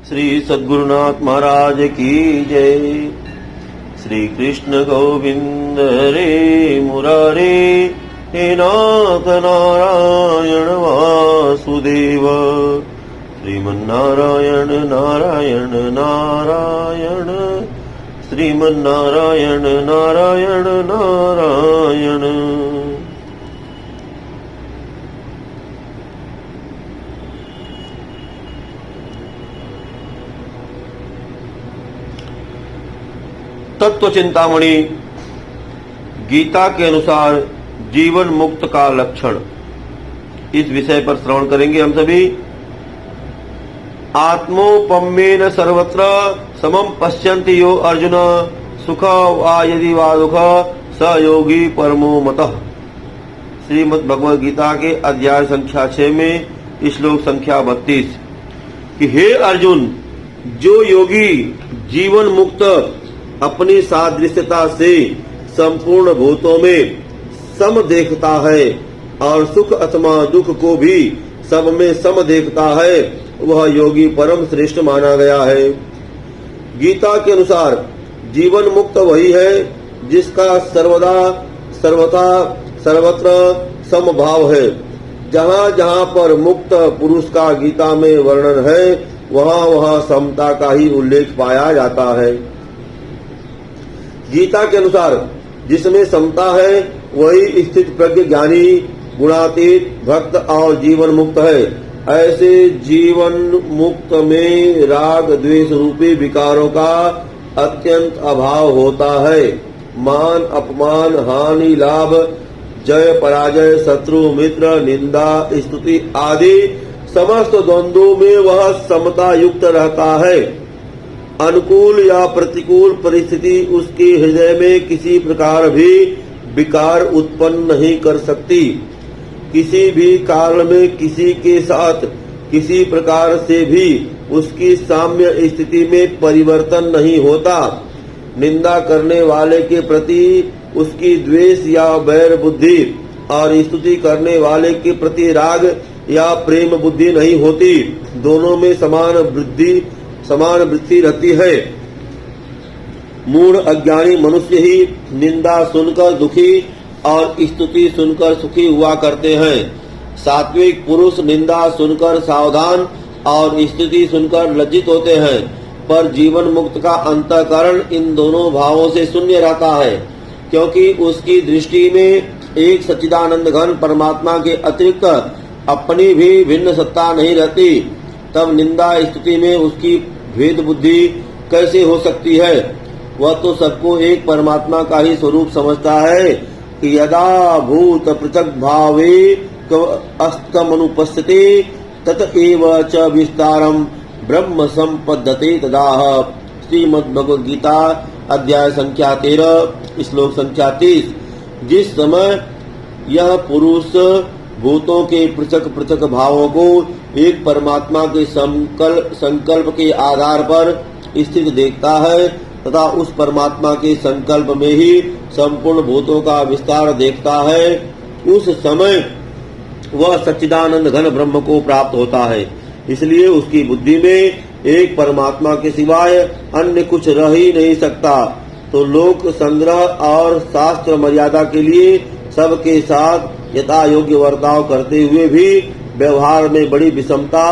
श्री सद्गुरुनाथ महाराज की जय। श्री कृष्ण गोविंद रे मुरारे, हे नाथ नारायण वासुदेव। श्रीमन्नारायण नारायण नारायण, श्रीमन्नारायण नारायण नारायण। तत्व चिंतामणि गीता के अनुसार जीवन मुक्त का लक्षण, इस विषय पर श्रवण करेंगे हम सभी। आत्मोपम्येन सर्वत्र समम पश्यन्ति यो अर्जुन, सुख वा यदि वा दुख स योगी परमो मतः। श्रीमद् भगवद गीता के अध्याय संख्या 6 में श्लोक संख्या 32 कि हे अर्जुन, जो योगी जीवन मुक्त अपनी सादृश्यता से संपूर्ण भूतों में सम देखता है और सुख अथवा दुख को भी सब में सम देखता है, वह योगी परम श्रेष्ठ माना गया है। गीता के अनुसार जीवन मुक्त वही है जिसका सर्वदा सर्वथा सर्वत्र समभाव है। जहाँ जहाँ पर मुक्त पुरुष का गीता में वर्णन है, वहाँ वहाँ समता का ही उल्लेख पाया जाता है। गीता के अनुसार जिसमें समता है वही स्थित प्रज्ञ ज्ञानी, गुणातीत, भक्त और जीवन मुक्त है। ऐसे जीवन मुक्त में राग द्वेष रूपी विकारों का अत्यंत अभाव होता है। मान अपमान, हानि लाभ, जय पराजय, शत्रु मित्र, निंदा स्तुति आदि समस्त द्वंद्वों में वह समता युक्त रहता है। अनुकूल या प्रतिकूल परिस्थिति उसके हृदय में किसी प्रकार भी विकार उत्पन्न नहीं कर सकती। किसी भी काल में किसी के साथ किसी प्रकार से भी उसकी साम्य स्थिति में परिवर्तन नहीं होता। निंदा करने वाले के प्रति उसकी द्वेष या वैर बुद्धि और स्तुति करने वाले के प्रति राग या प्रेम बुद्धि नहीं होती। दोनों में समान वृत्ति रहती है। मूढ़ अज्ञानी मनुष्य ही निंदा सुनकर दुखी और स्तुति सुनकर सुखी हुआ करते हैं। सात्विक पुरुष निंदा सुनकर सावधान और स्तुति सुनकर लज्जित होते हैं। पर जीवन मुक्त का अंतःकरण इन दोनों भावों से शून्य रहता है, क्योंकि उसकी दृष्टि में एक सच्चिदानंद घन परमात्मा के अतिरिक्त अपनी भी भिन्न सत्ता नहीं रहती। तब निंदा स्तुति में उसकी भेद बुद्धि कैसे हो सकती है? वह तो सबको एक परमात्मा का ही स्वरूप समझता है कि यदा भूत पृथक भावे अस्तमनुपस्थिते तत एव च विस्तारम ब्रह्म संपद्यते तदाह। श्रीमद् भगवद गीता अध्याय संख्या 13 श्लोक संख्या 30। जिस समय यह पुरुष भूतों के पृथक पृथक भावों को एक परमात्मा के संकल्प के आधार पर स्थित देखता है तथा उस परमात्मा के संकल्प में ही संपूर्ण भूतों का विस्तार देखता है, उस समय वह सच्चिदानंद घन ब्रह्म को प्राप्त होता है। इसलिए उसकी बुद्धि में एक परमात्मा के सिवाय अन्य कुछ रह ही नहीं सकता। तो लोक संग्रह और शास्त्र मर्यादा के लिए सबके साथ यथा योग्य वर्ताव करते हुए भी व्यवहार में बड़ी विषमता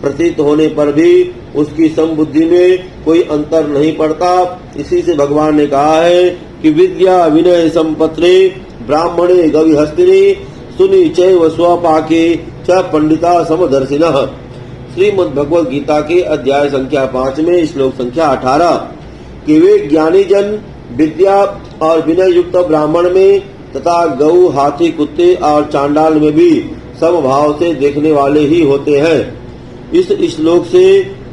प्रतीत होने पर भी उसकी समबुद्धि में कोई अंतर नहीं पड़ता। इसी से भगवान ने कहा है कि विद्या विनय संपत्रे ब्राह्मणे गविहस्तिनी सुनि चैव स्वपाके च पंडिता समदर्शिनः। श्रीमद् भगवद गीता के अध्याय संख्या 5 में श्लोक संख्या 18 कि वे ज्ञानी जन विद्या और विनय युक्त ब्राह्मण में तथा गऊ, हाथी, कुत्ते और चांडाल में भी समभाव से देखने वाले ही होते हैं। इस श्लोक से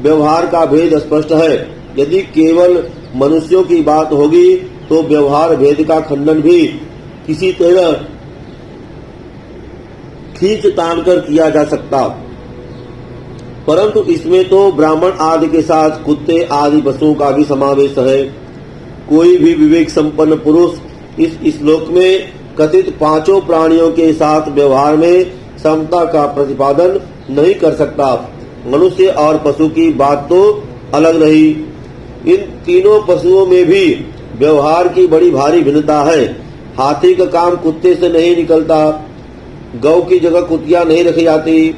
व्यवहार का भेद स्पष्ट है। यदि केवल मनुष्यों की बात होगी तो व्यवहार भेद का खंडन भी किसी तरह खींच तान कर किया जा सकता, परंतु इसमें तो ब्राह्मण आदि के साथ कुत्ते आदि पशुओं का भी समावेश है। कोई भी विवेक संपन्न पुरुष इस श्लोक में कथित पांचों प्राणियों के साथ व्यवहार में समता का प्रतिपादन नहीं कर सकता। मनुष्य और पशु की बात तो अलग रही। इन तीनों पशुओं में भी व्यवहार की बड़ी भारी भिन्नता है। हाथी का काम कुत्ते से नहीं निकलता, गौ की जगह कुतिया नहीं रखी जाती।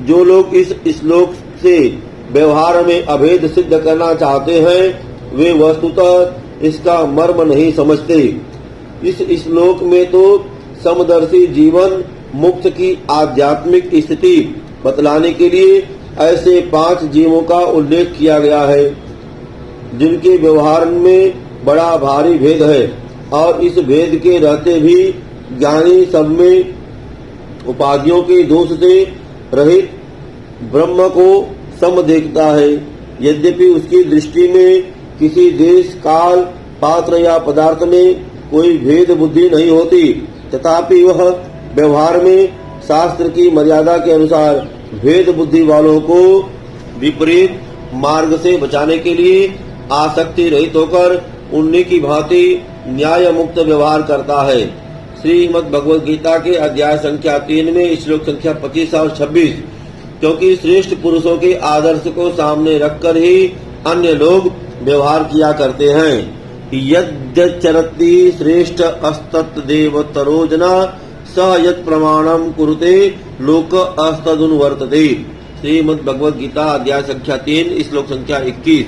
जो लोग इस श्लोक से व्यवहार में अभेद सिद्ध करना चाहते हैं वे वस्तुतः इसका मर्म नहीं समझते। इस श्लोक में तो समदर्शी जीवन मुक्त की आध्यात्मिक स्थिति बतलाने के लिए ऐसे 5 जीवों का उल्लेख किया गया है जिनके व्यवहार में बड़ा भारी भेद है, और इस भेद के रहते भी ज्ञानी सब में उपाधियों के दोष से रहित ब्रह्म को सम देखता है। यद्यपि उसकी दृष्टि में किसी देश, काल, पात्र या पदार्थ में कोई भेद बुद्धि नहीं होती, तथापि वह व्यवहार में शास्त्र की मर्यादा के अनुसार भेद बुद्धि वालों को विपरीत मार्ग से बचाने के लिए आसक्ति रहित होकर उन्हीं की भांति न्याय मुक्त व्यवहार करता है। श्रीमद् भगवद गीता के अध्याय संख्या 3 में श्लोक संख्या 25 और 26, क्योंकि श्रेष्ठ पुरुषों के आदर्श को सामने रखकर ही अन्य लोग व्यवहार किया करते हैं। यद्यचरति श्रेष्ठ अस्तदेव तरोजना स यत् प्रमाणम कुरुते लोक अस्तदुन्वर्तते। श्रीमद् भगवद गीता अध्याय संख्या 3 श्लोक संख्या 21।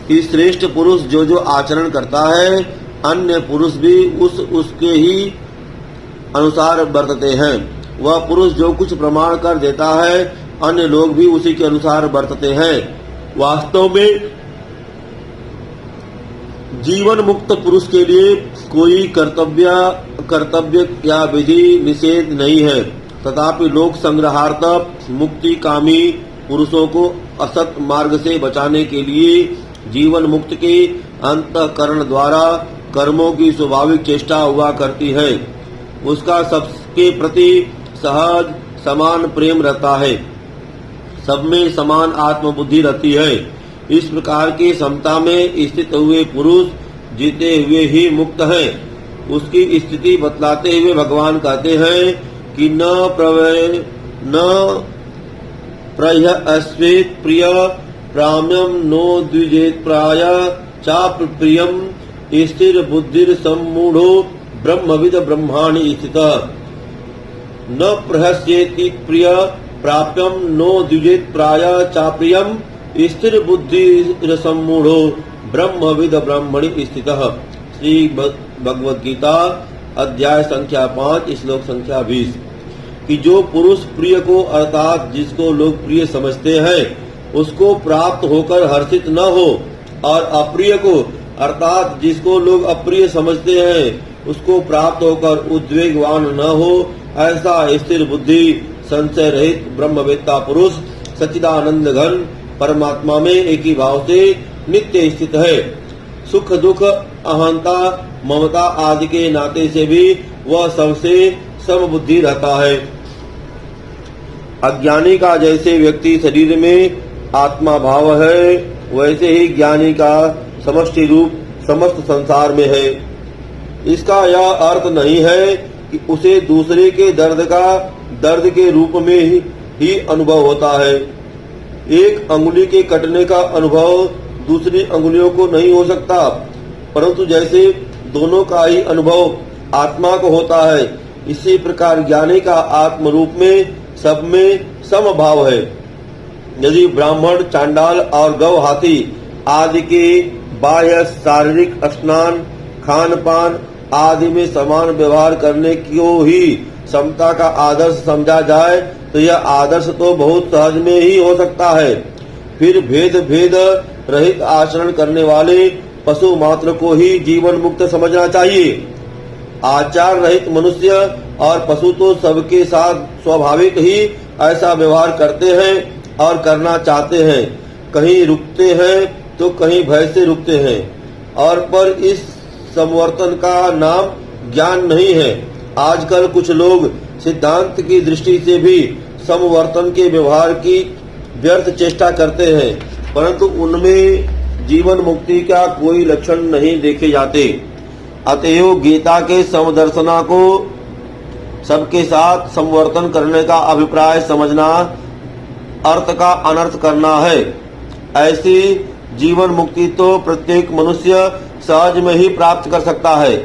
कि श्रेष्ठ पुरुष जो आचरण करता है अन्य पुरुष भी उसके ही अनुसार बरतते हैं। वह पुरुष जो कुछ प्रमाण कर देता है अन्य लोग भी उसी के अनुसार बरतते हैं। वास्तव में जीवन मुक्त पुरुष के लिए कोई कर्तव्य या विधि निषेध नहीं है, तथापि लोक संग्रहार्थ मुक्ति कामी पुरुषों को असत मार्ग से बचाने के लिए जीवन मुक्त के अंतःकरण द्वारा कर्मों की स्वाभाविक चेष्टा हुआ करती है। उसका सबके प्रति सहज समान प्रेम रहता है, सब में समान आत्मबुद्धि रहती है। इस प्रकार की समता में स्थित हुए पुरुष जीते हुए ही मुक्त है। उसकी स्थिति बतलाते हुए भगवान कहते हैं कि न प्रह्यस्वेत् प्रिय प्राम्यम नो द्विजेत प्राय चाप प्रियम स्थिर बुद्धिर सम्मूढ़ो ब्रह्मविद ब्रह्माणि स्थितः। न प्रहस्येति प्रिय प्राप्यम नो द्विजेत प्राय चाप्रियम स्थिर बुद्धि सम्मूढ़ो ब्रह्मविद ब्रह्मणि स्थितः। श्री भगवद गीता अध्याय संख्या 5 श्लोक संख्या 20। कि जो पुरुष प्रिय को अर्थात जिसको लोग प्रिय समझते हैं उसको प्राप्त होकर हर्षित न हो, और अप्रिय को अर्थात जिसको लोग अप्रिय समझते हैं उसको प्राप्त होकर उद्वेगवान न हो, ऐसा स्थिर बुद्धि संशय रहित ब्रह्मवेत्ता पुरुष सच्चिदानंद घन परमात्मा में एक ही भाव से नित्य स्थित है। सुख दुख अहंता ममता आदि के नाते से भी वह सबसे समबुद्धि रहता है। अज्ञानी का जैसे व्यक्ति शरीर में आत्मा भाव है वैसे ही ज्ञानी का समष्टि रूप समस्त संसार में है। इसका यह अर्थ नहीं है कि उसे दूसरे के दर्द के रूप में ही अनुभव होता है। एक अंगुली के कटने का अनुभव दूसरी अंगुलियों को नहीं हो सकता, परंतु जैसे दोनों का ही अनुभव आत्मा को होता है, इसी प्रकार ज्ञानी का आत्म रूप में सब में समभाव है। यदि ब्राह्मण, चांडाल और गौ, हाथी आदि के बाह्य शारीरिक स्नान, खान पान आदि में समान व्यवहार करने को ही समता का आदर्श समझा जाए तो यह आदर्श तो बहुत सहज में ही हो सकता है। फिर भेद रहित आचरण करने वाले पशु मात्र को ही जीवन मुक्त समझना चाहिए। आचार रहित मनुष्य और पशु तो सबके साथ स्वाभाविक ही ऐसा व्यवहार करते हैं और करना चाहते हैं। कहीं रुकते हैं तो कहीं भय से रुकते हैं, और पर इस संवर्तन का नाम ज्ञान नहीं है। आजकल कुछ लोग सिद्धांत की दृष्टि से भी समवर्तन के व्यवहार की व्यर्थ चेष्टा करते हैं, परंतु उनमें जीवन मुक्ति का कोई लक्षण नहीं देखे जाते। अतएव गीता के समदर्शना को सबके साथ संवर्तन करने का अभिप्राय समझना अर्थ का अनर्थ करना है। ऐसी जीवन मुक्ति तो प्रत्येक मनुष्य सहज में ही प्राप्त कर सकता है।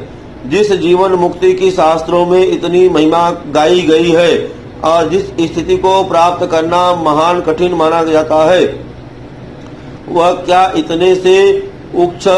जिस जीवन मुक्ति की शास्त्रों में इतनी महिमा गाई गई है और जिस स्थिति को प्राप्त करना महान कठिन माना जाता है, वह क्या इतने से उच्च